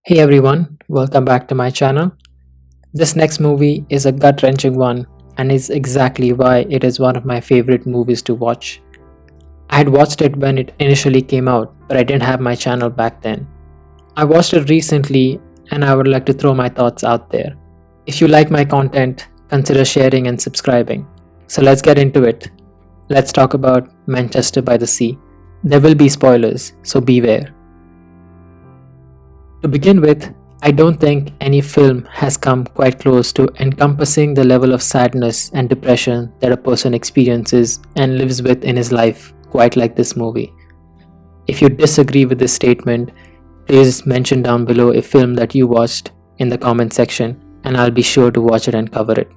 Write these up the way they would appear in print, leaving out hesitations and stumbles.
Hey everyone, welcome back to my channel. This next movie is a gut wrenching one and is exactly why it is one of my favorite movies to watch. I had watched it when it initially came out, but I didn't have my channel back then. I watched it recently and I would like to throw my thoughts out there. If you like my content, consider sharing and subscribing. So let's get into it. Let's talk about Manchester by the Sea. There will be spoilers, so beware. To begin with, I don't think any film has come quite close to encompassing the level of sadness and depression that a person experiences and lives with in his life quite like this movie. If you disagree with this statement, please mention down below a film that you watched in the comment section and I'll be sure to watch it and cover it.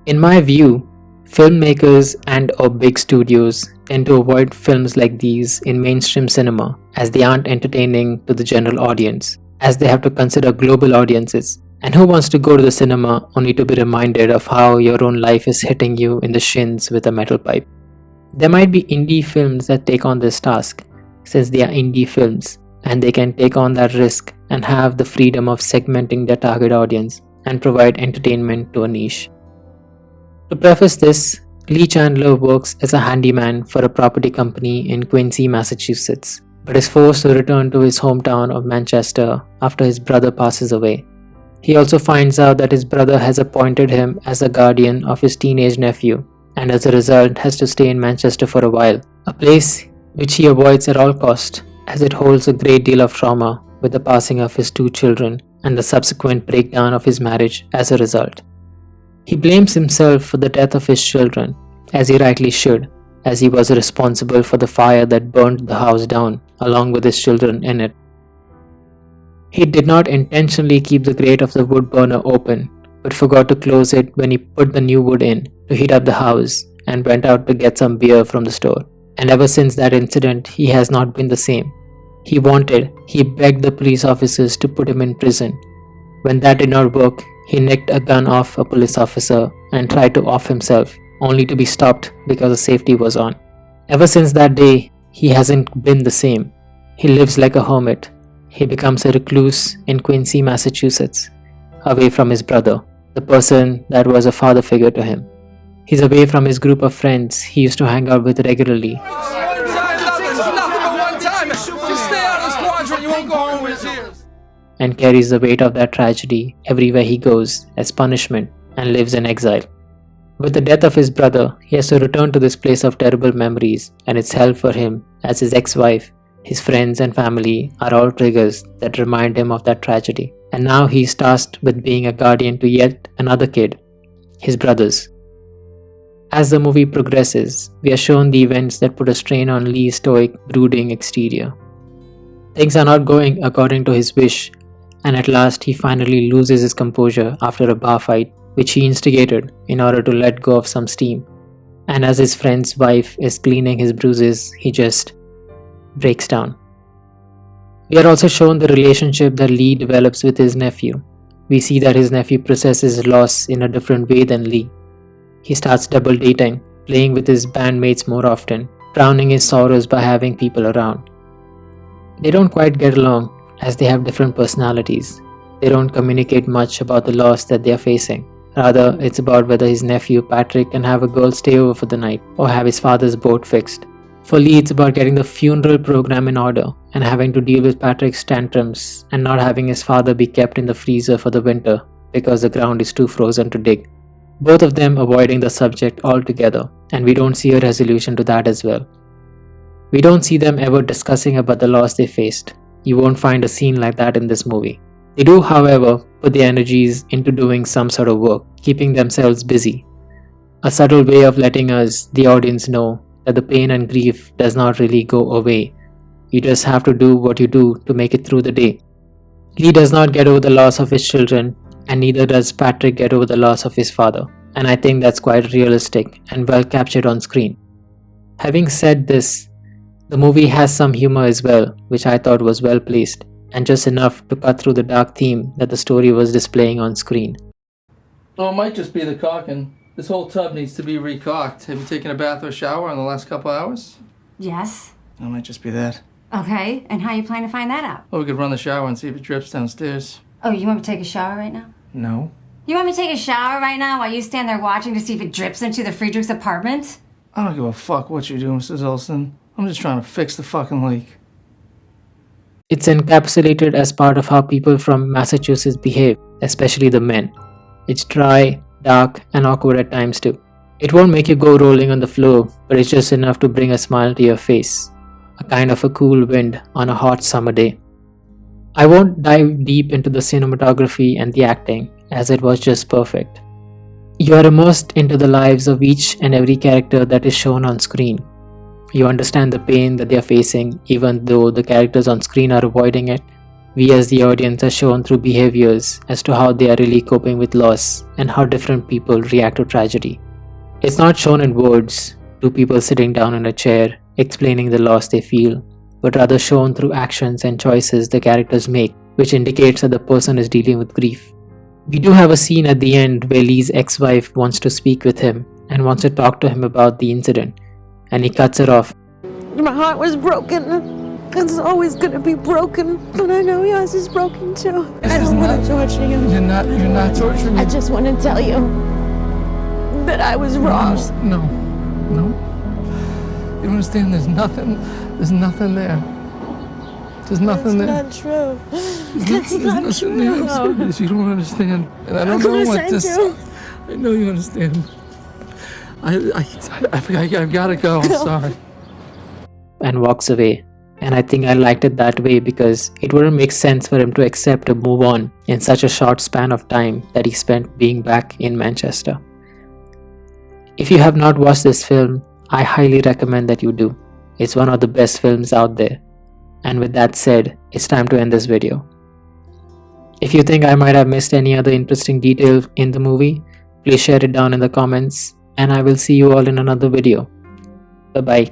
In my view, filmmakers and or big studios tend to avoid films like these in mainstream cinema as they aren't entertaining to the general audience, as they have to consider global audiences. And who wants to go to the cinema only to be reminded of how your own life is hitting you in the shins with a metal pipe? There might be indie films that take on this task, since they are indie films, and they can take on that risk and have the freedom of segmenting their target audience and provide entertainment to a niche. To preface this, Lee Chandler works as a handyman for a property company in Quincy, Massachusetts, but is forced to return to his hometown of Manchester after his brother passes away. He also finds out that his brother has appointed him as a guardian of his teenage nephew, and as a result has to stay in Manchester for a while, a place which he avoids at all cost as it holds a great deal of trauma with the passing of his two children and the subsequent breakdown of his marriage as a result. He blames himself for the death of his children, as he rightly should, as he was responsible for the fire that burned the house down, along with his children in it. He did not intentionally keep the grate of the wood burner open, but forgot to close it when he put the new wood in to heat up the house and went out to get some beer from the store. And ever since that incident, he has not been the same. He begged the police officers to put him in prison. When that did not work, he nicked a gun off a police officer and tried to off himself, only to be stopped because the safety was on. Ever since that day, he hasn't been the same. He lives like a hermit. He becomes a recluse in Quincy, Massachusetts, away from his brother, the person that was a father figure to him. He's away from his group of friends he used to hang out with regularly, and carries the weight of that tragedy everywhere he goes as punishment and lives in exile. With the death of his brother, he has to return to this place of terrible memories, and it's hell for him as his ex-wife, his friends and family are all triggers that remind him of that tragedy. And now he's tasked with being a guardian to yet another kid, his brothers. As the movie progresses, we are shown the events that put a strain on Lee's stoic, brooding exterior. Things are not going according to his wish, and at last he finally loses his composure after a bar fight which he instigated in order to let go of some steam. And as his friend's wife is cleaning his bruises, he just breaks down. We are also shown the relationship that Lee develops with his nephew. We see that his nephew processes loss in a different way than Lee. He starts double dating, playing with his bandmates more often, drowning his sorrows by having people around. They don't quite get along as they have different personalities. They don't communicate much about the loss that they are facing. Rather, it's about whether his nephew Patrick can have a girl stay over for the night or have his father's boat fixed. For Lee, it's about getting the funeral program in order and having to deal with Patrick's tantrums and not having his father be kept in the freezer for the winter because the ground is too frozen to dig. Both of them avoiding the subject altogether, and we don't see a resolution to that as well. We don't see them ever discussing about the loss they faced. You won't find a scene like that in this movie. They do, however, put their energies into doing some sort of work, keeping themselves busy. A subtle way of letting us, the audience, know that the pain and grief does not really go away. You just have to do what you do to make it through the day. Lee does not get over the loss of his children, and neither does Patrick get over the loss of his father. And I think that's quite realistic and well captured on screen. Having said this, the movie has some humor as well, which I thought was well placed, and just enough to cut through the dark theme that the story was displaying on screen. Oh, it might just be the caulking. This whole tub needs to be recaulked. Have you taken a bath or shower in the last couple hours? Yes. It might just be that. Okay, and how you plan to find that out? Well, we could run the shower and see if it drips downstairs. Oh, you want me to take a shower right now? No. You want me to take a shower right now while you stand there watching to see if it drips into the Friedrich's apartment? I don't give a fuck what you do, Mrs. Olson. I'm just trying to fix the fucking leak. It's encapsulated as part of how people from Massachusetts behave, especially the men. It's dry, dark, and awkward at times too. It won't make you go rolling on the floor, but it's just enough to bring a smile to your face. A kind of a cool wind on a hot summer day. I won't dive deep into the cinematography and the acting, as it was just perfect. You are immersed into the lives of each and every character that is shown on screen. You understand the pain that they are facing, even though the characters on screen are avoiding it. We as the audience are shown through behaviors as to how they are really coping with loss and how different people react to tragedy. It's not shown in words, two people sitting down in a chair explaining the loss they feel, but rather shown through actions and choices the characters make, which indicates that the person is dealing with grief. We do have a scene at the end where Lee's ex-wife wants to speak with him and wants to talk to him about the incident, and he cuts her off. My heart was broken. It's always gonna be broken, but I know yours is broken too. I don't want to torture you. You're not torturing me. I just want to tell you that I was wrong. No. You don't understand, there's nothing there. There's nothing there. That's not true. That's There's not nothing there. I'm true. serious. You don't understand. And I don't Of know course what I this... do. I know you understand. I've gotta go, I'm sorry. And walks away. And I think I liked it that way because it wouldn't make sense for him to accept to move on in such a short span of time that he spent being back in Manchester. If you have not watched this film, I highly recommend that you do. It's one of the best films out there. And with that said, it's time to end this video. If you think I might have missed any other interesting detail in the movie, please share it down in the comments, and I will see you all in another video. Bye bye.